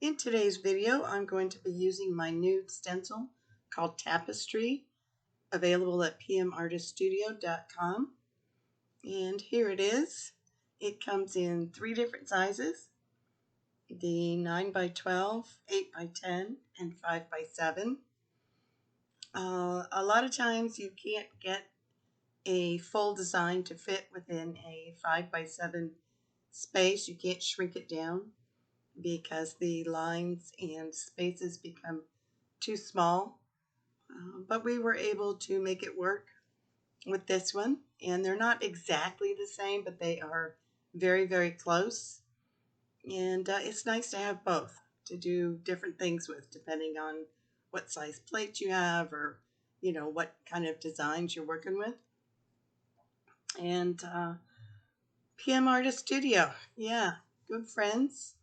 In today's video, I'm going to be using my new stencil called Tapestry, available at pmartiststudio.com. And here it is. It comes in 3 different sizes, the 9x12, 8x10, and 5x7. A lot of times you can't get a full design to fit within a 5x7 space. You can't shrink it down because the lines and spaces become too small, but we were able to make it work with this one, and they're not exactly the same, but they are very, very close, and it's nice to have both to do different things with, depending on what size plate you have, or what kind of designs you're working with. And PM Artist Studio, yeah, good friends.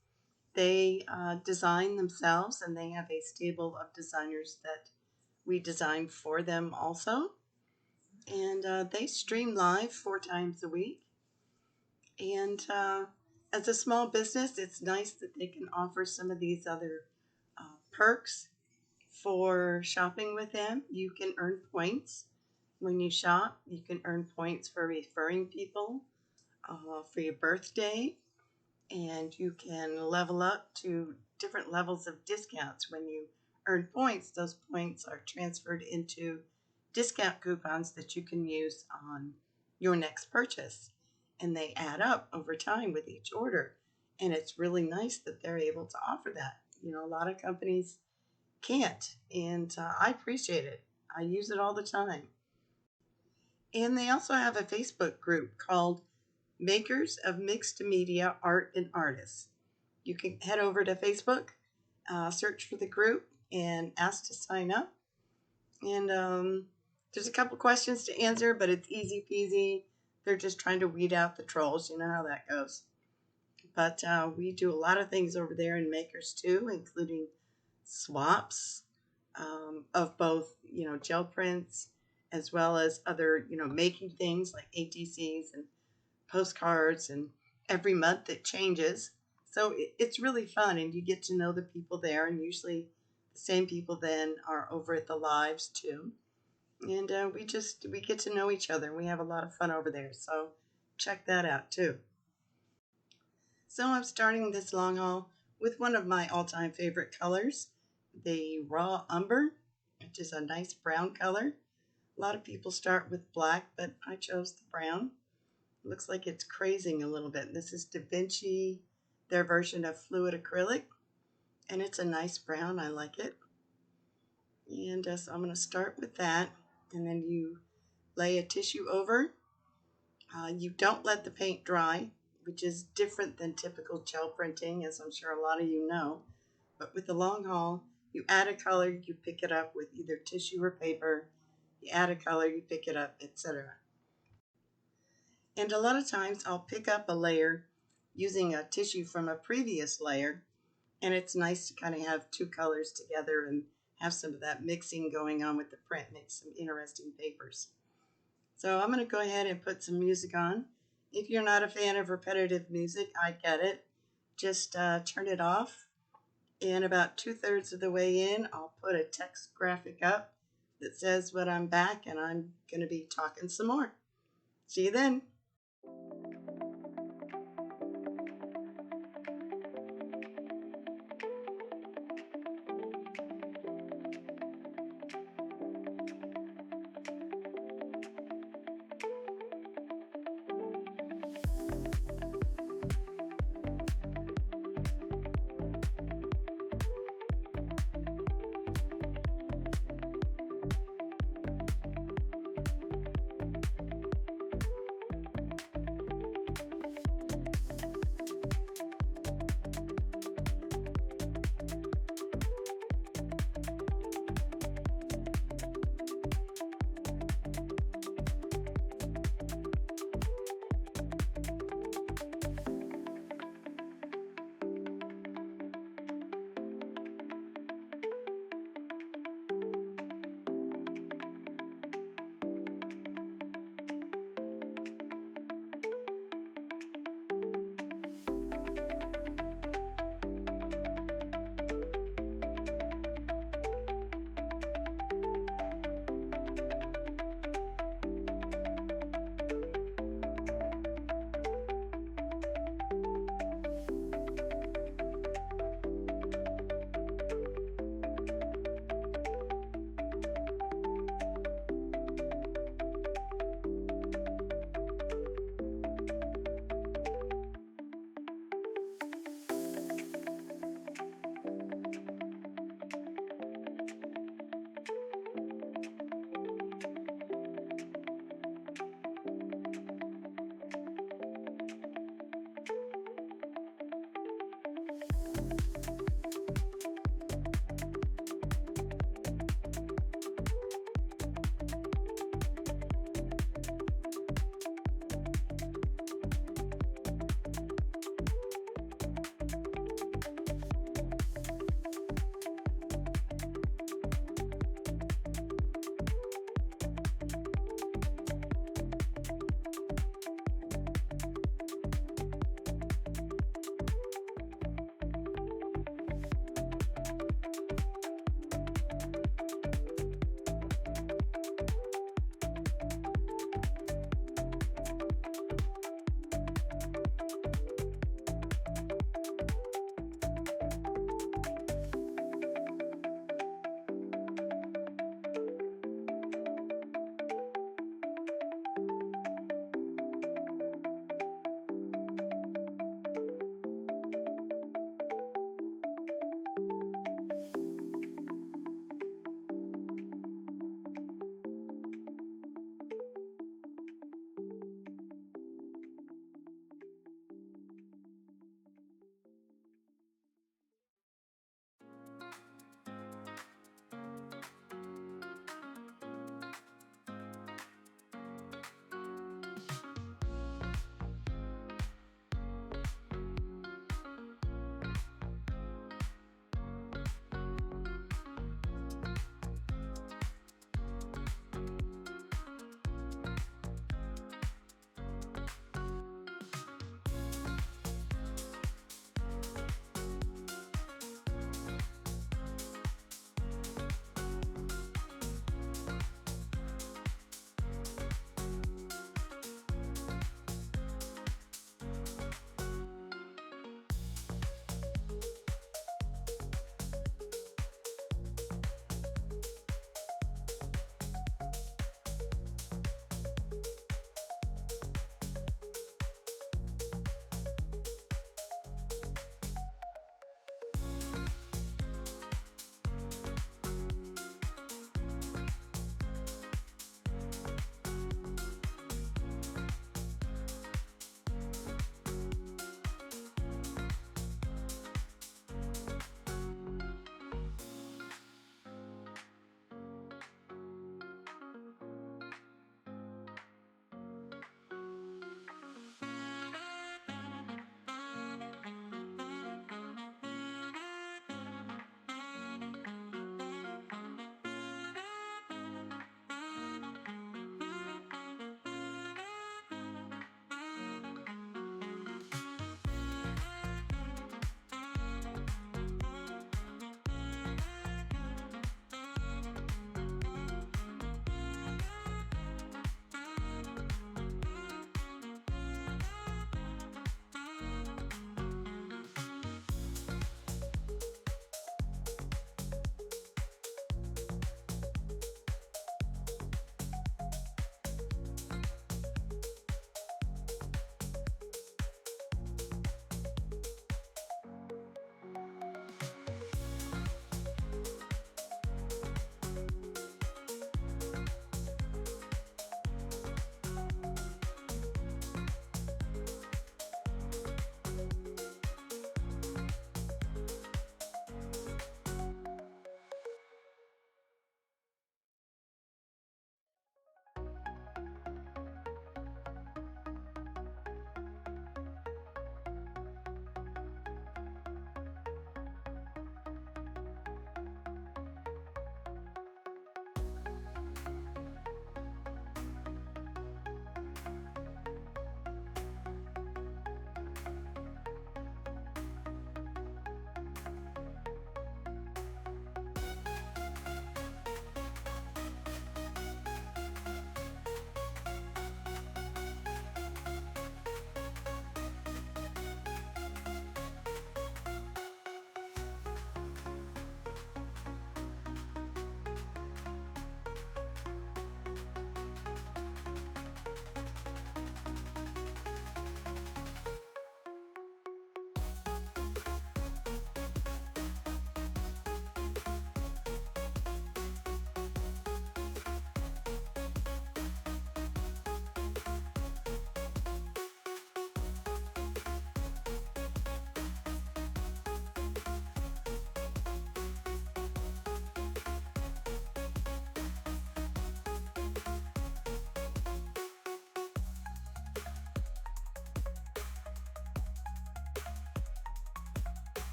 They design themselves, and they have a stable of designers that we design for them also. And they stream live 4 times a week. And as a small business, it's nice that they can offer some of these other perks for shopping with them. You can earn points when you shop. You can earn points for referring people for your birthday. And you can level up to different levels of discounts. When you earn points, those points are transferred into discount coupons that you can use on your next purchase. And they add up over time with each order. And it's really nice that they're able to offer that. A lot of companies can't. And I appreciate it. I use it all the time. And they also have a Facebook group called Makers of Mixed Media Art and Artists. You can head over to Facebook, search for the group, and ask to sign up. And there's a couple questions to answer, but it's easy peasy. They're just trying to weed out the trolls. You know how that goes. But we do a lot of things over there in Makers too, including swaps of both, gel prints, as well as other, making things like ATCs and postcards, and every month it changes. So it's really fun, and you get to know the people there, and usually the same people then are over at the lives too. And we get to know each other. We have a lot of fun over there, so check that out too. So I'm starting this long haul with one of my all-time favorite colors, the raw umber, which is a nice brown color. A lot of people start with black, but I chose the brown. Looks like it's crazing a little bit. This is Da Vinci, their version of fluid acrylic, and it's a nice brown. I like it. And so I'm going to start with that, and then you lay a tissue over. You don't let the paint dry, which is different than typical gel printing, as I'm sure a lot of you know. But with the long haul, you add a color, you pick it up with either tissue or paper. You add a color, you pick it up, etc. And a lot of times I'll pick up a layer using a tissue from a previous layer, and it's nice to kind of have 2 colors together and have some of that mixing going on with the print, make some interesting papers. So I'm going to go ahead and put some music on. If you're not a fan of repetitive music, I get it. Just turn it off, and about 2/3 of the way in, I'll put a text graphic up that says when I'm back, and I'm going to be talking some more. See you then.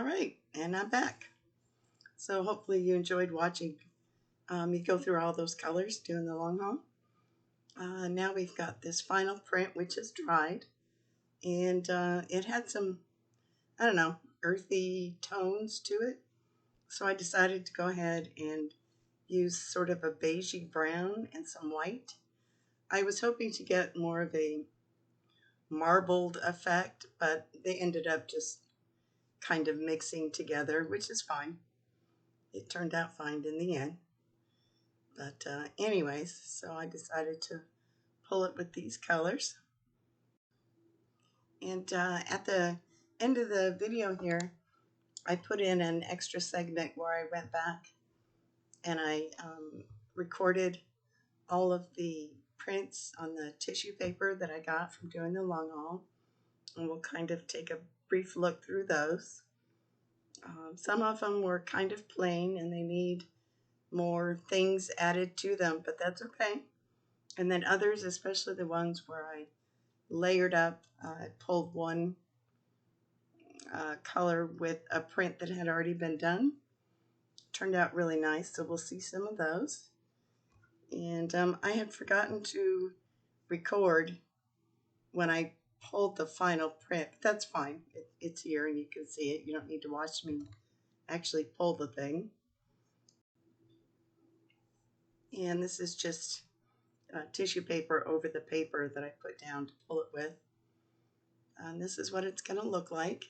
All right, and I'm back. So hopefully you enjoyed watching me go through all those colors doing the long haul. Now we've got this final print, which is dried, and it had some, I don't know, earthy tones to it. So I decided to go ahead and use sort of a beigey brown and some white. I was hoping to get more of a marbled effect, but they ended up just kind of mixing together, which is fine. It turned out fine in the end. But anyways, so I decided to pull it with these colors. And at the end of the video here, I put in an extra segment where I went back and I recorded all of the prints on the tissue paper that I got from doing the long haul. And we'll kind of take a brief look through those. Some of them were kind of plain and they need more things added to them, but that's okay. And then others, especially the ones where I layered up, I pulled one color with a print that had already been done. Turned out really nice, so we'll see some of those. And I had forgotten to record when I pulled the final print. That's fine. It's here and you can see it. You don't need to watch me actually pull the thing. And this is just tissue paper over the paper that I put down to pull it with. And this is what it's going to look like.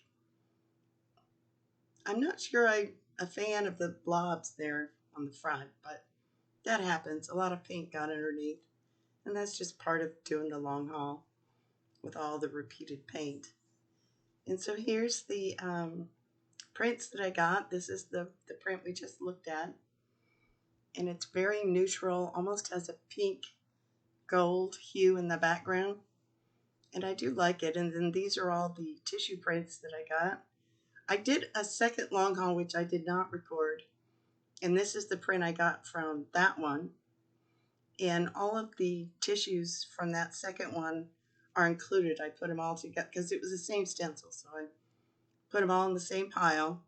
I'm not sure I'm a fan of the blobs there on the front, but that happens. A lot of paint got underneath, and that's just part of doing the long haul with all the repeated paint. And so here's the prints that I got. This is the print we just looked at, and it's very neutral, almost has a pink gold hue in the background, and I do like it. And then these are all the tissue prints that I got. I did a second long haul, which I did not record, and this is the print I got from that one. And all of the tissues from that second one are included. I put them all together because it was the same stencil, so I put them all in the same pile,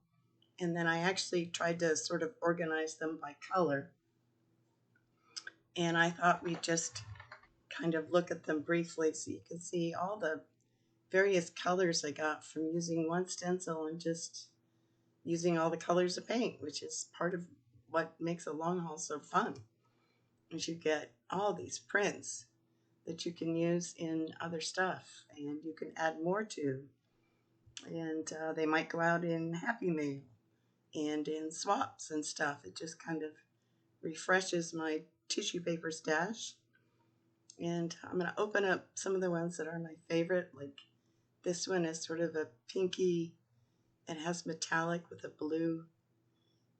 and then I actually tried to sort of organize them by color. And I thought we'd just kind of look at them briefly so you can see all the various colors I got from using one stencil and just using all the colors of paint, which is part of what makes a long haul so fun. Is you get all these prints that you can use in other stuff and you can add more to. And they might go out in Happy Mail and in swaps and stuff. It just kind of refreshes my tissue paper stash. And I'm going to open up some of the ones that are my favorite. Like this one is sort of a pinky, it has metallic with a blue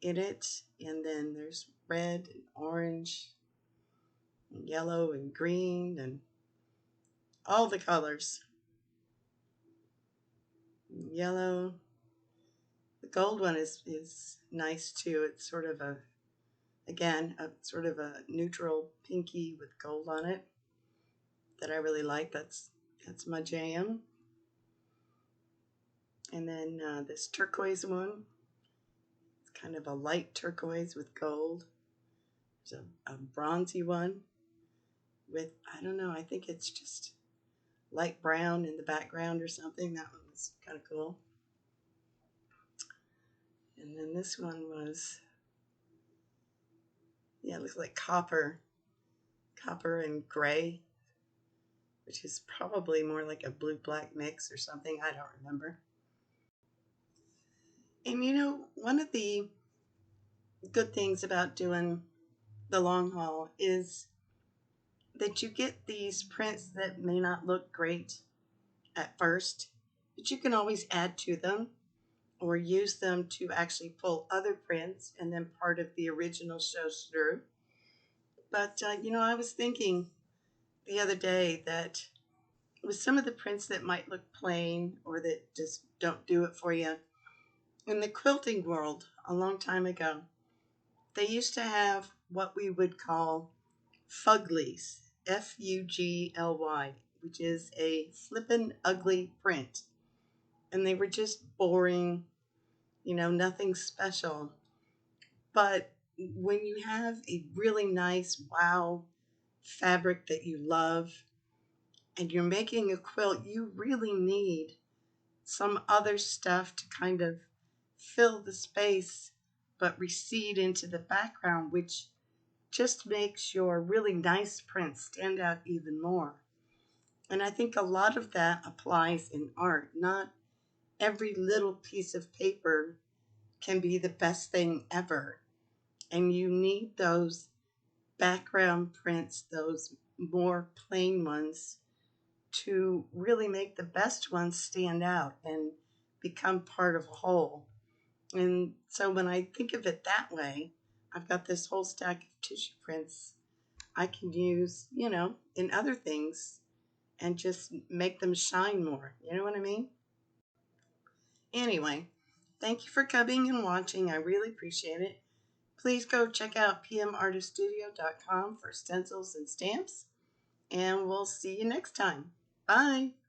in it. And then there's red and orange and yellow and green and all the colors. Yellow. The gold one is nice too. It's sort of a, again, a sort of a neutral pinky with gold on it that I really like. That's my jam. And then this turquoise one. It's kind of a light turquoise with gold. There's a bronzy one with, I don't know, I think it's just light brown in the background or something. That one was kind of cool. And then this one was, yeah, it looks like copper and gray, which is probably more like a blue-black mix or something. I don't remember. And you know, one of the good things about doing the long haul is that you get these prints that may not look great at first, but you can always add to them or use them to actually pull other prints and then part of the original shows through. But, you know, I was thinking the other day that with some of the prints that might look plain or that just don't do it for you, in the quilting world a long time ago, they used to have what we would call fuglies, F-U-G-L-Y, which is a flippin' ugly print. And they were just boring, nothing special. But when you have a really nice wow fabric that you love and you're making a quilt, you really need some other stuff to kind of fill the space but recede into the background, which just makes your really nice print stand out even more. And I think a lot of that applies in art. Not every little piece of paper can be the best thing ever. And you need those background prints, those more plain ones, to really make the best ones stand out and become part of a whole. And so when I think of it that way, I've got this whole stack of tissue prints I can use, in other things and just make them shine more. You know what I mean? Anyway, thank you for coming and watching. I really appreciate it. Please go check out pmartiststudio.com for stencils and stamps, and we'll see you next time. Bye.